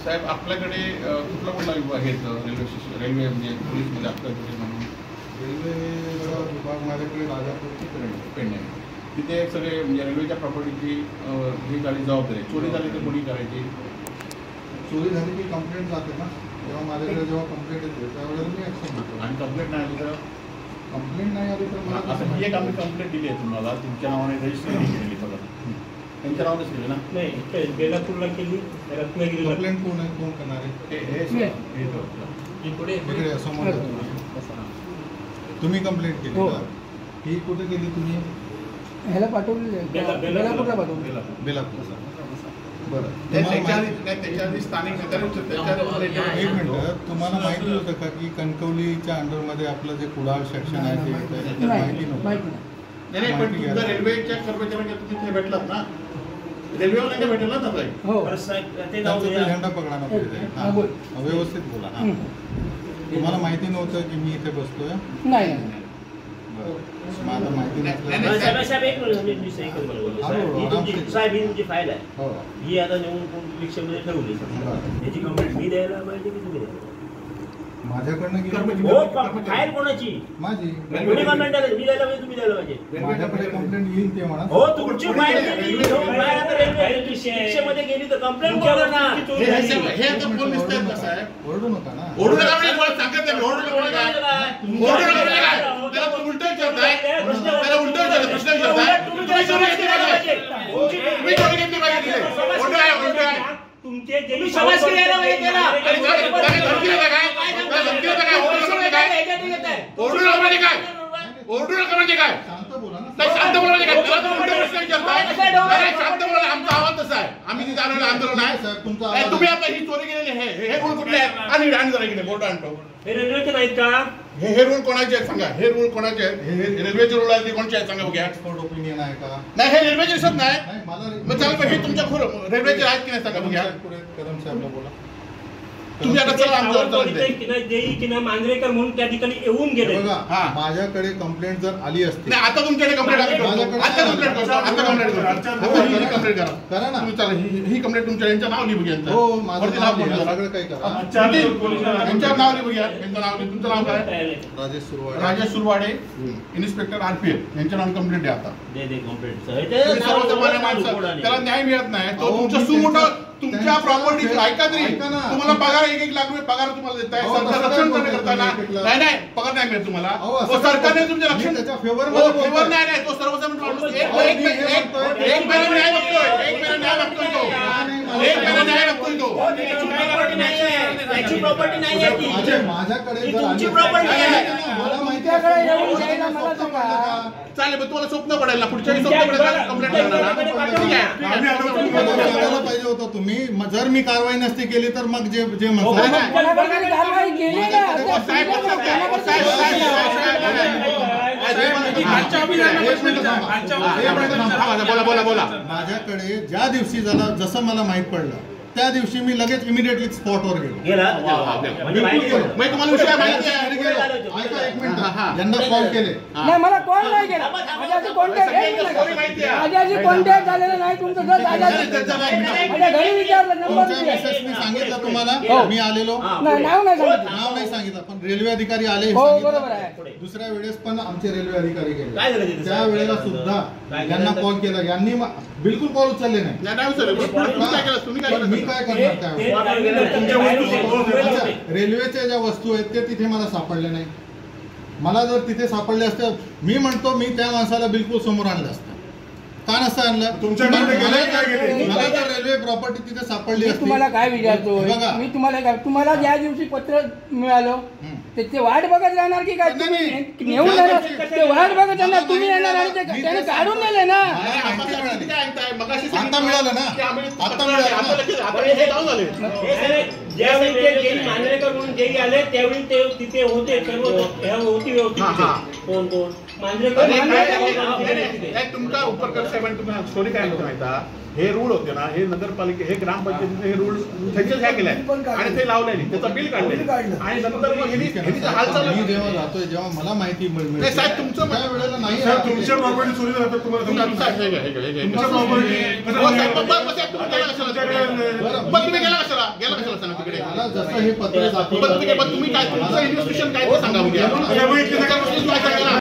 साहेब आपल्याकडे कुठला विभाग आहेत रेल्वे म्हणजे पोलीसमध्ये आपल्याकडे म्हणून रेल्वे विभाग माझ्याकडे राजापूरची पेंड आहे. तिथे सगळे म्हणजे रेल्वेच्या प्रॉपर्टीची ही झाली जबाबदारी, चोरी झाली तर कोणी करायची? चोरी झाली की कंप्लेंट जाते ना, तेव्हा माझ्याकडे जेव्हा कंप्लेंट येते त्यावेळेला मी ॲक्शन घेतो. आणि कंप्लेंट नाही आली तर? कंप्लेंट नाही आली तर मला असं ही एक आम्ही कंप्लेंट दिली आहे तुम्हाला, तुमच्या नावाने रजिस्टर केली बघा, त्यांच्या नावानेच केली ना? नाही, बेलापूरला केली, रत्नागिरीला. कंप्लेंट कोण करणार आहे? इकडे समोर तुम्ही कंप्लेंट केली का? ही कुठे केली तुम्ही? ह्याला पाठवलेली आहे, बेलापूरला पाठवली. बेलापूरला. बरं, त्याच्या आधी स्थानिक एक मिनिट, तुम्हाला माहिती होतं का की कणकवलीच्या अंडरमध्ये आपलं जे कुडाळ सेक्शन आहे ते माहिती नव्हतं? नाही, पण तुमच्या रेल्वेच्या कर्मचाऱ्यांना तिथे भेटलात ना, रेल्वेवाल्यांना भेटेल ना दादा? हो, झेंडा पकडा ना पुढे. व्यवस्थित बोला. तुम्हाला माहिती नव्हतं की मी इथे बसतोय? नाही. मला माहिती साहेब एक मिनिट, साहेब ही तुमची फाईल आहे, ही आता नेऊन रिक्षामध्ये ठेवली, याची कंप्लेंट मी द्यायला पाहिजे की तुम्ही द्यायला? माझ्याकडनं फाईल कोणाची? माझी. कोणी कंप्लेंट द्यायला? मी द्यायला पाहिजे, तुम्ही द्यायला पाहिजे? माझ्याकडे कंप्लेंट येईल ते म्हणा. हो, तुमची फाईल रिक्षेमध्ये गेली तर कंप्लेंट करा ना. हे आता कोण दिसतंय कसं आहे? ओरडू नका ना. ओरडू नका म्हणजे मला सांगत नाही, ओरडू नका म्हणजे काय? ओरडू नका म्हणजे काय? त्याला तुम्ही उलटं विचारताय, त्याला उलटं विचारताय, प्रश्न विचारताय. तुम्ही चोरी घेतली पाहिजे, तुम्ही चोरी घेतली पाहिजे. उलटं आहे, उलटं आहे. तुमचे जे समाज केला पाहिजे त्याला. धमकी देता काय? धमकी देता काय? ओरडू नका म्हणजे काय? ओरडू नका म्हणजे काय? ओरडू नका म्हणजे काय? शांत बोला ना. नाही, शांत बोला म्हणजे काय? त्याला तुम्ही उलटं प्रश्न विचारताय. नाही, शांत बोला. आमचा आवाज तसा आहे, आम्ही तिथे आलेलं आंदोलन आहे. तुम्ही आता ही चोरी केलेली आहे, हे रूल कुठले आहेत? आणि जरा इकडे बोट आणतो. हे रेल्वेचे नाहीत का? हे रूल कोणाचे आहेत सांगा? हे रूल कोणाचे आहेत? हे रेल्वेचे रूल आहेत, ते कोणचे आहेत सांगा बघूया. एक्सपर्ट ओपिनियन आहे का? नाही, हे रेल्वेचे दिसत नाही. मला मग चालतं, हे तुमच्या रेल्वेचे आहेत की नाही सांगा बघूया. कदम साहेबला बोला. तुम्ही आता चला आमच्या मांजरेकर म्हणून त्या ठिकाणी येऊन गेले. बघा, माझ्याकडे कंप्लेंट जर आली असती. नाही, आता तुमच्याकडे कंप्लेंट आली. आता कंप्लेंट करतो, आता कंप्लेंट करतो. ही कंप्लेंट करा ना. तुम्ही चला, ही कंप्लेंट तुमच्या यांचं नाव लिहू घ्या. हो, माझं नाव लिहा, सगळं काही करा. यांच्यावर नाव लिहू घ्या. यांचं नाव, तुमचं नाव काय? Rajesh Surwade, inspector RPF. यांच्या नावाने कंप्लेंट द्या आता. सर्वसामान्य माणसं, त्याला न्याय मिळत नाही. तो तुमचं सुमोठं तुमच्या प्रॉपर्टीचं ऐका तरी, तुम्हाला पगार 1-1 लाख रुपये पगार तुम्हाला देत आहे. सरकार रक्षण करताना नाही पगार नाही मिळत तुम्हाला. सरकारने तुमच्या रक्षण फेवर नाही. तो सर्वसामान्य माणूस एक महिना न्याय बघतोय, एक महिना न्याय बघतोय तो, एक महिना न्याय बघतोय तो. माझ्याकडे मला माहिती आहे. चालेल, पण तुम्हाला स्वप्न पडेल ना, पुढच्या स्वप्न पडेल कंप्लेंट करणार पाहिजे होतं तुम्ही. जर मी कारवाई नसती केली तर मग जे माझ्याकडे ज्या दिवशी झाला, जसं मला माहित पडलं त्या दिवशी मी लगेच इमिडिएटली स्पॉटवर गेलो. तुम्हाला विषय माहिती आहे? ऐका एक मिनिट, ज्यांना कॉल केले नाही, मला कॉल नाही केला. माझ्या आधी कॉन्टॅक्ट झालेला नाही तुमचं. माझ्या घरी विचारलं, नंबर मी सांगितलं तुम्हाला. मी आलेलो नाव नाही सांगितलं, पण रेल्वे अधिकारी आले. बरोबर आहे. दुसऱ्या वेळेस पण आमचे रेल्वे अधिकारी गेले, त्या वेळेला सुद्धा यांना कॉल केला, यांनी बिलकुल कॉल उचलले नाही. मी काय करणार त्यावेळेस? रेल्वेच्या ज्या वस्तू आहेत ते तिथे मला सापडले नाही. मला जर तिथे सापडले असते, मी म्हणतो मी त्या माणसाला बिलकुल समोर आणलं असतं. का नसतं आणलं? मला जर रेल्वे प्रॉपर्टी तिथे सापडली असती. तुम्हाला काय विचारतो मी, तुम्हाला ज्या दिवशी पत्र मिळालं ते वाट बघत राहणार की काय? तुम्ही नेऊन जाणार ते वाट बघत राहणार, तुम्ही येणार आणि त्याने काढून नेले ना. आता मिळालं ना, आता मिळालं. ज्यावेळी मांजरेकर म्हणून जे आले त्यावेळी ते तिथे होते, सर्व होती कोण कोण मांजरेकर. तुमचा उपरकर साहेबांनी तुम्हाला स्टोरी काय माहिती? हे रूल होते ना, हे नगरपालिके, हे ग्रामपंचायतीचे हे रूल त्यांच्याच ह्या केलाय आणि ते लावलेली, त्याचं बिल काढले आणि नंतर मग हालचाल. मी जेव्हा जातोय, जेव्हा मला माहिती मिळते साहेब तुमचं त्या वेळेला नाही. तुमच्या प्रॉपर्टी चोरी जातात तुम्हाला. तुम्ही गेला कशाला? गेला कशाला सांगा तिकडे? मला जसं हे पत्र दाखवलं तुम्ही काय तुमचं इन्व्हेस्टिगेशन काय ते सांगा उद्या.